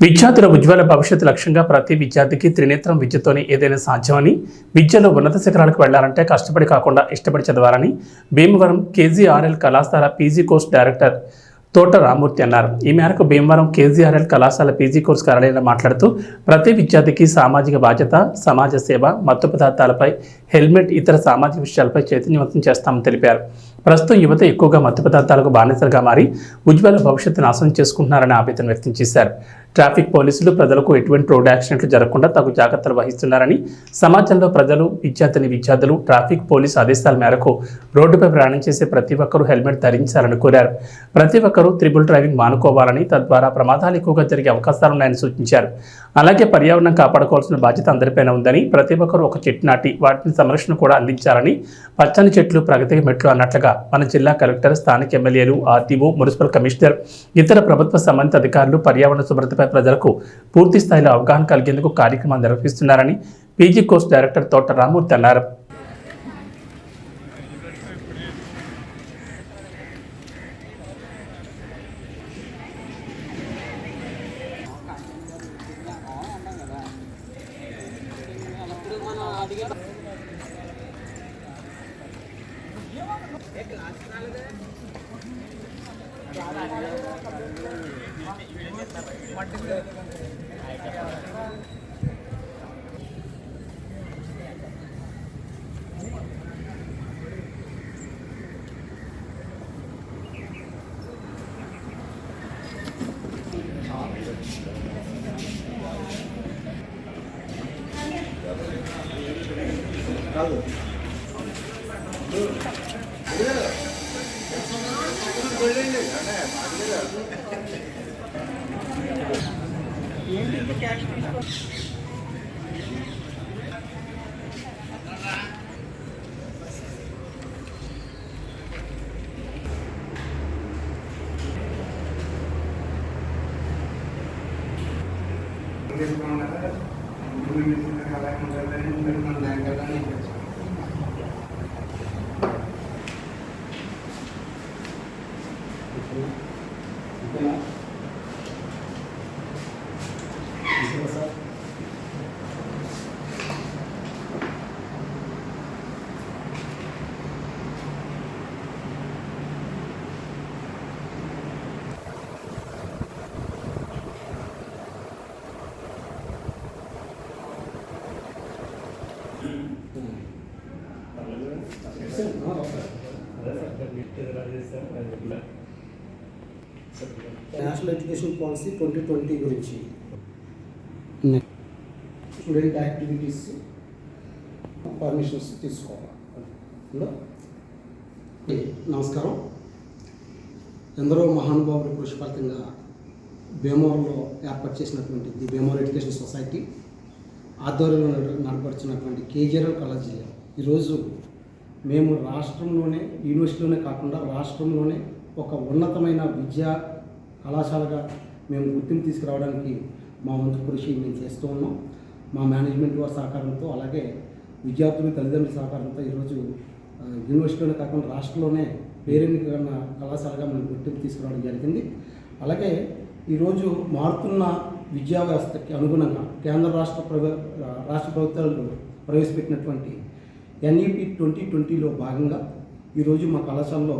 విద్యార్థుల ఉజ్వల భవిష్యత్తు లక్ష్యంగా ప్రతి విద్యార్థికి త్రినేత్రం విద్యతోనే ఏదైనా సాధ్యమని, విద్యలో ఉన్నత శిఖరాలకు వెళ్లాలంటే కష్టపడి కాకుండా ఇష్టపడి చదవాలని భీమవరం కేజీఆర్ఎల్ కళాశాల పీజీ కోర్స్ డైరెక్టర్ తోట రామూర్తి అన్నారు. ఈ మేరకు భీమవరం కేజీఆర్ఎల్ కళాశాల పీజీ కోర్స్ కార్యాలయంలో మాట్లాడుతూ ప్రతి విద్యార్థికి సామాజిక బాధ్యత, సమాజ సేవ, మత్తు పదార్థాలపై హెల్మెట్, ఇతర సామాజిక విషయాలపై చైతన్యవంతం చేస్తామని తెలిపారు. ప్రస్తుతం యువత ఎక్కువగా మత్తు పదార్థాలకు బానిసలుగా మారి ఉజ్వల భవిష్యత్తు నాశనం చేసుకుంటున్నారని ఆవేదన వ్యక్తం చేశారు. ట్రాఫిక్ పోలీసులు ప్రజలకు ఎటువంటి రోడ్ యాక్సిడెంట్లు జరగకుండా తగు జాగ్రత్తలు వహిస్తున్నారని, సమాజంలో ప్రజలు, విద్యార్థులు ట్రాఫిక్ పోలీసు ఆదేశాల మేరకు రోడ్డుపై ప్రయాణం చేసే ప్రతి ఒక్కరూ హెల్మెట్ ధరించాలని కోరారు. ప్రతి ఒక్కరూ త్రిబుల్ డ్రైవింగ్ మానుకోవాలని, తద్వారా ప్రమాదాలు ఎక్కువగా జరిగే అవకాశాలున్నాయని సూచించారు. అలాగే పర్యావరణం కాపాడుకోవాల్సిన బాధ్యత అందరిపైన ఉందని, ప్రతి ఒక్కరూ ఒక చెట్టు నాటి వాటిని సంరక్షణ కూడా అందించాలని, పచ్చని చెట్లు ప్రగతికి మెట్లు అన్నట్లుగా మన జిల్లా కలెక్టర్, స్థానిక ఎమ్మెల్యేలు, ఆర్టీఓ, మున్సిపల్ కమిషనర్, ఇతర ప్రభుత్వ సంబంధిత అధికారులు పర్యావరణ శుభ్రతపై ప్రజలకు పూర్తి స్థాయిలో అవగాహన కలిగేందుకు కార్యక్రమాలు నిర్వహిస్తున్నారని పీజీ కోర్స్ డైరెక్టర్ తోట రామూర్తి అన్నారు. నేషనల్ ఎడ్యుకేషన్ పాలసీ 2020 గురించి స్టూడెంట్ యాక్టివిటీస్ పర్మిషన్స్ తీసుకోవాలి. నమస్కారం. ఎందరో మహానుభావులు కృషి ఫలితంగా భీమవరంలో ఏర్పాటు చేసినటువంటి ది భీమవరం ఎడ్యుకేషన్ సొసైటీ ఆధ్వర్యంలో నడపడుతున్నటువంటి కేజీఆర్ఎల్ కాలేజీలో ఈరోజు మేము రాష్ట్రంలోనే, యూనివర్సిటీలోనే కాకుండా రాష్ట్రంలోనే ఒక ఉన్నతమైన విద్యా కళాశాలగా మేము గుర్తింపు తీసుకురావడానికి మా వంతు కృషి మేము చేస్తూ ఉన్నాం. మా మేనేజ్మెంట్ వారి సహకారంతో, అలాగే విద్యార్థుల తల్లిదండ్రుల సహకారంతో ఈరోజు యూనివర్సిటీలోనే కాకుండా రాష్ట్రంలోనే పేరెన్నికైన కళాశాలగా మేము గుర్తింపు తీసుకురావడం జరిగింది. అలాగే ఈరోజు మారుతున్న విద్యా వ్యవస్థకి అనుగుణంగా కేంద్ర రాష్ట్ర ప్రభుత్వాలు ప్రవేశపెట్టినటువంటి ఎన్ఈపి 2020లో భాగంగా ఈరోజు మా కళాశాలలో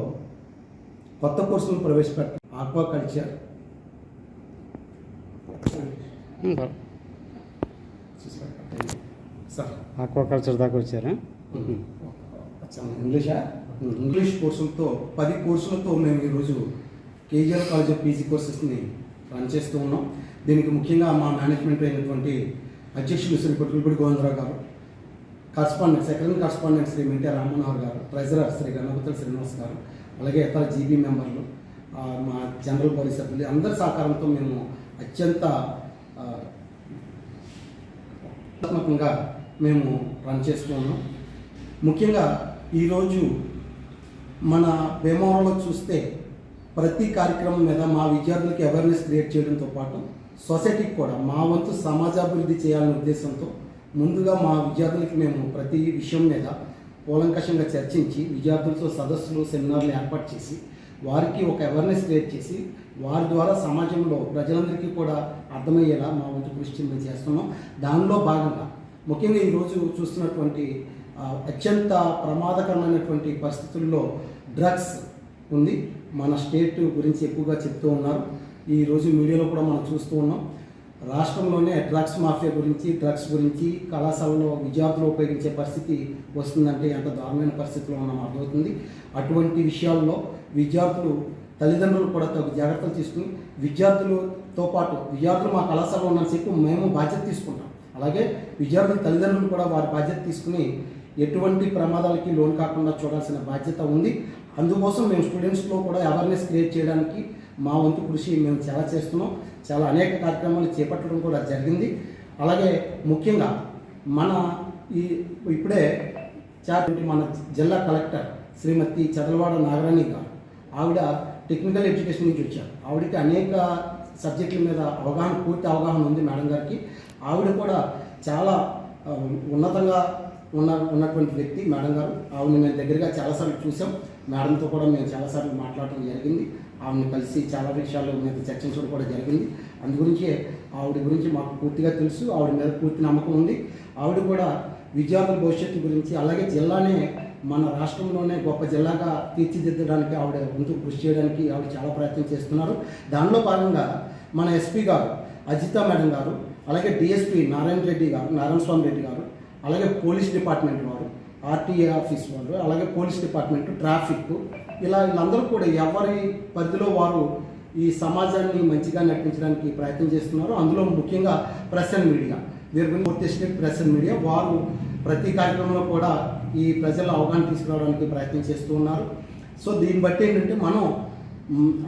కొత్త కోర్సులను ప్రవేశపెట్టారు. ఆక్వాకల్చర్, ఆక్వాకల్చర్ దాకా వచ్చారా? ఇంగ్లీష్ కోర్సులతో 10 కోర్సులతో మేము ఈరోజు కేజీఆర్ కాలేజ్ ఆఫ్ పీజీ కోర్సెస్ని రన్ చేస్తూ ఉన్నాం. దీనికి ముఖ్యంగా మా మేనేజ్మెంట్ అయినటువంటి అధ్యక్షులు శ్రీ కొట్టులపూడి గోవిందరావు గారు, సెకండ్ కరస్పాండెంట్ శ్రీ మెంటే రామ్మనోహర్ గారు, ట్రెజరర్ శ్రీ గణపతుల శ్రీనివాస్ గారు, అలాగే ఇతర జీబీ మెంబర్లు, మా జనరల్ బాడీ సభ్యులు అందరి సహకారంతో మేము అత్యంత ఆత్మకంగా మేము రన్ చేస్తూ ఉన్నాం. ముఖ్యంగా ఈరోజు మన భీమవరంలో చూస్తే ప్రతి కార్యక్రమం మీద మా విద్యార్థులకి అవేర్నెస్ క్రియేట్ చేయడంతో పాటు సొసైటీకి కూడా మా వంతు సమాజాభివృద్ధి చేయాలనే ఉద్దేశంతో ముందుగా మా విద్యార్థులకి మేము ప్రతి విషయం మీద కూలంకషంగా చర్చించి విద్యార్థులతో సదస్సులు, సెమినార్లు ఏర్పాటు చేసి వారికి ఒక అవేర్నెస్ క్రియేట్ చేసి వారి ద్వారా సమాజంలో ప్రజలందరికీ కూడా అర్థమయ్యేలా మా వంతు కృషి మేము చేస్తున్నాం. దానిలో భాగంగా ముఖ్యంగా ఈరోజు చూస్తున్నటువంటి అత్యంత ప్రమాదకరమైనటువంటి పరిస్థితుల్లో డ్రగ్స్ ఉంది. మన స్టేట్ గురించి ఎక్కువగా చెప్తూ ఉన్నారు. ఈరోజు మీడియాలో కూడా మనం చూస్తూ ఉన్నాం. రాష్ట్రంలోనే డ్రగ్స్ మాఫియా గురించి, డ్రగ్స్ గురించి కళాశాలలో విద్యార్థులు ఉపయోగించే పరిస్థితి వస్తుందంటే ఎంత దారుణమైన పరిస్థితిలో ఉన్నాం అర్థమవుతుంది. అటువంటి విషయాల్లో విద్యార్థులు తల్లిదండ్రులు కూడా తగు జాగ్రత్తలు తీసుకుని విద్యార్థులతో పాటు విద్యార్థులు మా కళాశాలలో ఉన్నంతసేపు మేము బాధ్యత తీసుకుంటాం. అలాగే విద్యార్థుల తల్లిదండ్రులు కూడా వారి బాధ్యత తీసుకుని ఎటువంటి ప్రమాదాలకి లోన్ కాకుండా చూడాల్సిన బాధ్యత ఉంది. అందుకోసం మేము స్టూడెంట్స్లో కూడా అవేర్నెస్ క్రియేట్ చేయడానికి మా వంతు కృషి మేము చాలా చేస్తున్నాం. చాలా అనేక కార్యక్రమాలు చేపట్టడం కూడా జరిగింది. అలాగే ముఖ్యంగా మన ఇప్పుడే మన జిల్లా కలెక్టర్ శ్రీమతి చదలవాడ నాగరాణి గారు, ఆవిడ టెక్నికల్ ఎడ్యుకేషన్ నుంచి వచ్చారు. ఆవిడకి అనేక సబ్జెక్టుల మీద పూర్తి అవగాహన ఉంది మేడం గారికి. ఆవిడ కూడా చాలా ఉన్నతంగా ఉన్నటువంటి వ్యక్తి మేడం గారు. ఆవిడని మేము దగ్గరగా చాలాసార్లు చూసాం. మేడంతో కూడా మేము చాలాసార్లు మాట్లాడటం జరిగింది. ఆవిడని కలిసి చాలా విషయాలు మీద చర్చించడం కూడా జరిగింది. అందుగురించే ఆవిడ గురించి మాకు పూర్తిగా తెలుసు. ఆవిడ మీద పూర్తి నమ్మకం ఉంది. ఆవిడ కూడా విద్యార్థుల భవిష్యత్తు గురించి, అలాగే జిల్లానే మన రాష్ట్రంలోనే గొప్ప జిల్లాగా తీర్చిదిద్దడానికి ఆవిడ వంతు కృషి చేయడానికి ఆవిడ చాలా ప్రయత్నం చేస్తున్నారు. దానిలో భాగంగా మన ఎస్పీ గారు అజితా మేడం గారు, అలాగే డిఎస్పీ నారాయణ స్వామి రెడ్డి గారు, అలాగే పోలీస్ డిపార్ట్మెంట్ వారు, ఆర్టీఏ ఆఫీస్ వాళ్ళు, అలాగే పోలీస్ డిపార్ట్మెంట్, ట్రాఫిక్, వీళ్ళందరూ కూడా ఎవరి పరిధిలో వారు ఈ సమాజాన్ని మంచిగా నడిపించడానికి ప్రయత్నం చేస్తున్నారు. అందులో ముఖ్యంగా ప్రెస్ అండ్ మీడియా, వీరి గురించి ప్రెస్ అండ్ మీడియా వారు ప్రతి కార్యక్రమంలో కూడా ఈ ప్రజల అవగాహన తీసుకురావడానికి ప్రయత్నం చేస్తూ ఉన్నారు. సో దీన్ని బట్టి ఏంటంటే మనం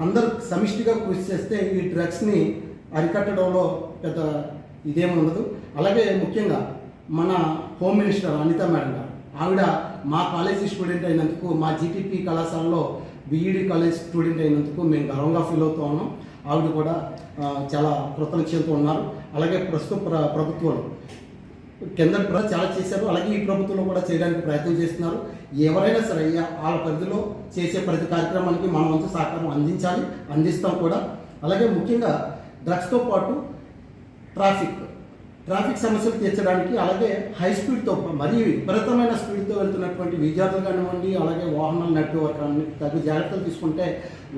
అందరూ సమిష్టిగా కృషి చేస్తే ఈ డ్రగ్స్ని అరికట్టడంలో పెద్ద ఇదేమి ఉండదు. అలాగే ముఖ్యంగా మన హోమ్ మినిస్టర్ అనితా మేడం గారు, ఆవిడ మా కాలేజీ స్టూడెంట్ అయినందుకు, మా జీటీపీ కళాశాలలో బీఈడి కాలేజ్ స్టూడెంట్ అయినందుకు మేము గర్వంగా ఫీల్ అవుతూ ఉన్నాం. ఆవిడ కూడా చాలా కృతజ్ఞతతో ఉన్నారు. అలాగే ప్రస్తుత ప్రభుత్వంలో కింద కూడా చాలా చేశారు. అలాగే ఈ ప్రభుత్వంలో కూడా చేయడానికి ప్రయత్నం చేస్తున్నారు. ఎవరైనా సరే వాళ్ళ పరిధిలో చేసే ప్రతి కార్యక్రమానికి మన వంతు సహకారం అందిస్తాం కూడా. అలాగే ముఖ్యంగా డ్రగ్స్తో పాటు ట్రాఫిక్ సమస్యలు తీర్చడానికి, అలాగే హై స్పీడ్తో మరీ విపరీతమైన స్పీడ్తో వెళ్తున్నటువంటి విద్యార్థులు కానివ్వండి, అలాగే వాహనాలు నడిపేవారు కానీ తగు జాగ్రత్తలు తీసుకుంటే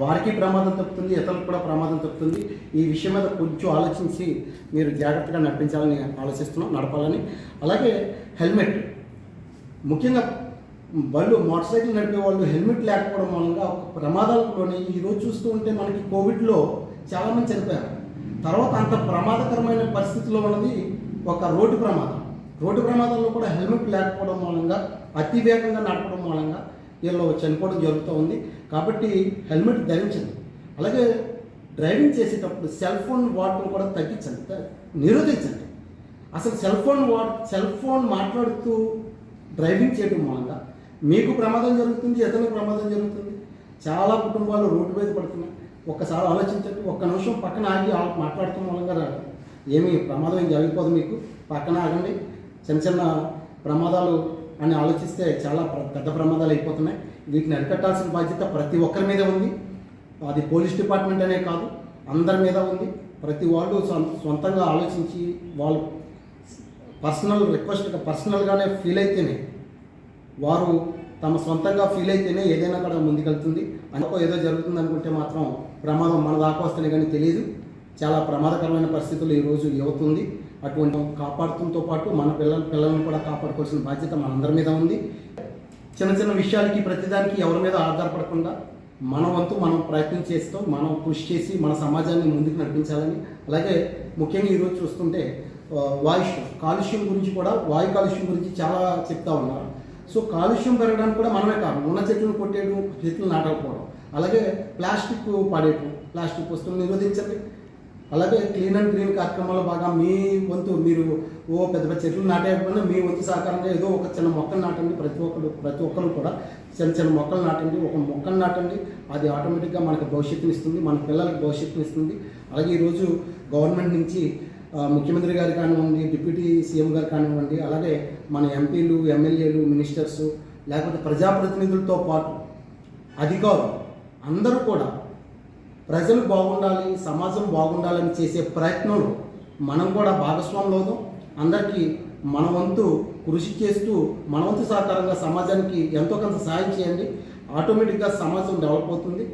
వారికి ప్రమాదం తప్పుతుంది, ఇతరులకు కూడా ప్రమాదం తప్పుతుంది. ఈ విషయం మీద కొంచెం ఆలోచించి మీరు జాగ్రత్తగా నడిపించాలని నడపాలని. అలాగే హెల్మెట్, ముఖ్యంగా మోటార్ సైకిల్ నడిపే వాళ్ళు హెల్మెట్ లేకపోవడం మూలంగా ప్రమాదాలలోనే ఈరోజు చూస్తూ ఉంటే మనకి కోవిడ్లో చాలామంది చనిపోయారు. తర్వాత అంత ప్రమాదకరమైన పరిస్థితిలో ఉన్నది ఒక రోడ్డు ప్రమాదంలో కూడా హెల్మెట్ లేకపోవడం మూలంగా, అతి వేగంగా నడపడం మూలంగా వీళ్ళు చనిపోవడం జరుగుతూ ఉంది. కాబట్టి హెల్మెట్ ధరించండి. అలాగే డ్రైవింగ్ చేసేటప్పుడు సెల్ ఫోన్ వాడటం కూడా నిరోధించండి. అసలు సెల్ ఫోన్ మాట్లాడుతూ డ్రైవింగ్ చేయడం మూలంగా మీకు ప్రమాదం జరుగుతుంది, ఇతరులకు ప్రమాదం జరుగుతుంది. చాలా కుటుంబాలు రోడ్డు మీద పడుతున్నాయి. ఒక్కసారి ఆలోచించండి. ఒక్క నిమిషం పక్కన ఆగి మాట్లాడటం మూలంగా ఏమీ ప్రమాదం ఏం జరిగిపోదు. మీకు పక్కన ఆగండి. చిన్న ప్రమాదాలు అని ఆలోచిస్తే చాలా పెద్ద ప్రమాదాలు అయిపోతున్నాయి. వీటిని అరికట్టాల్సిన బాధ్యత ప్రతి ఒక్కరి మీద ఉంది. అది పోలీస్ డిపార్ట్మెంట్ అనే కాదు, అందరి మీద ఉంది. ప్రతి వాళ్ళు సొంతంగా ఆలోచించి వాళ్ళు పర్సనల్గానే ఫీల్ అయితేనే, వారు తమ సొంతంగా ఫీల్ అయితేనే ఏదైనా కూడా ముందుకెళ్తుంది. అనుకో ఏదో జరుగుతుంది అనుకుంటే మాత్రం ప్రమాదం మన దాకా వస్తేనే కానీ తెలియదు. చాలా ప్రమాదకరమైన పరిస్థితులు ఈరోజు యువతుంది. అటువంటి కాపాడుతుంతో పాటు మన పిల్లలను కూడా కాపాడుకోవాల్సిన బాధ్యత మనందరి మీద ఉంది. చిన్న విషయాలకి ప్రతిదానికి ఎవరి మీద ఆధారపడకుండా మన వంతు మనం ప్రయత్నం చేస్తూ మనం కృషి చేసి మన సమాజాన్ని ముందుకు నడిపించాలని. అలాగే ముఖ్యంగా ఈరోజు చూస్తుంటే వాయు కాలుష్యం గురించి చాలా చెప్తా ఉన్నారు. సో కాలుష్యం పెరగడానికి కూడా మనమే కారణం. ఉన్న చెట్లను కొట్టేయడం, చెట్లు నాటకపోవడం, అలాగే ప్లాస్టిక్ పాడేయడం, ప్లాస్టిక్ వస్తువులు నిరోధించండి. అలాగే క్లీన్ అండ్ గ్రీన్ కార్యక్రమాల్లో బాగా మీ వంతు మీరు పెద్ద చెట్లు నాటేయకపోయినా మీ వంతు సహకారంగా ఏదో ఒక చిన్న మొక్కలు నాటండి. ప్రతి ఒక్కరు కూడా చిన్న మొక్కలు నాటండి. ఒక మొక్కలు నాటండి, అది ఆటోమేటిక్గా మనకు భవిష్యత్తుని ఇస్తుంది, మన పిల్లలకు భవిష్యత్తుని ఇస్తుంది. అలాగే ఈరోజు గవర్నమెంట్ నుంచి ముఖ్యమంత్రి గారు కానివ్వండి, డిప్యూటీ సీఎం గారు కానివ్వండి, అలాగే మన ఎంపీలు, ఎమ్మెల్యేలు, మినిస్టర్స్, లేకపోతే ప్రజాప్రతినిధులతో పాటు అధికారులు అందరూ కూడా ప్రజలు బాగుండాలి, సమాజం బాగుండాలని చేసే ప్రయత్నంలో మనం కూడా భాగస్వాములు అవుదాం. అందరికీ మన వంతు కృషి చేస్తూ మన వంతు సహకారంగా సమాజానికి ఎంతో కొంత సహాయం చేయండి. ఆటోమేటిక్గా సమాజం డెవలప్ అవుతుంది.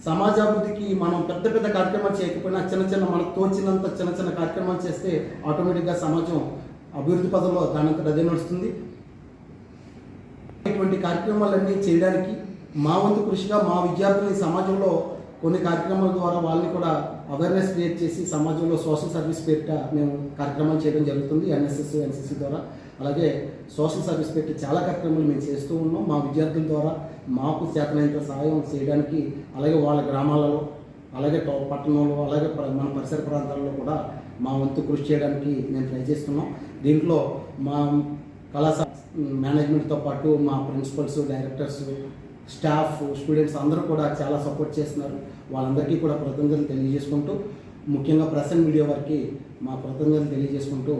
సమాజాభివృద్ధికి మనం పెద్ద పెద్ద కార్యక్రమాలు చేయకపోయినా మనకు తోచినంత చిన్న కార్యక్రమాలు చేస్తే ఆటోమేటిక్గా సమాజం అభివృద్ధి పదంలో దానంతట అదే నడుస్తుంది. ఇటువంటి కార్యక్రమాలన్నీ చేయడానికి మా వంతు కృషిగా మా విద్యార్థులని సమాజంలో కొన్ని కార్యక్రమాల ద్వారా వాళ్ళని కూడా అవేర్నెస్ క్రియేట్ చేసి సమాజంలో సోషల్ సర్వీస్ పేరిట మేము కార్యక్రమాలు చేయడం జరుగుతుంది. ఎన్ఎస్ఎస్, ఎన్సిసి ద్వారా, అలాగే సోషల్ సర్వీస్ పెట్టి చాలా కార్యక్రమాలు మేము చేస్తూ ఉన్నాం. మా విద్యార్థుల ద్వారా మాకు చేతనైనంత సహాయం చేయడానికి, అలాగే వాళ్ళ గ్రామాలలో, అలాగే పట్టణంలో, అలాగే మన పరిసర ప్రాంతాల్లో కూడా మా వంతు కృషి చేయడానికి మేము ట్రై చేస్తున్నాం. దీంట్లో మా కళాశాల మేనేజ్మెంట్తో పాటు మా ప్రిన్సిపల్స్, డైరెక్టర్స్, స్టాఫ్, స్టూడెంట్స్ అందరూ కూడా చాలా సపోర్ట్ చేస్తున్నారు. వాళ్ళందరికీ కూడా కృతజ్ఞతలు తెలియజేసుకుంటూ, ముఖ్యంగా ప్రెస్ అండ్ మీడియా వారికి మా కృతజ్ఞతలు తెలియజేసుకుంటూ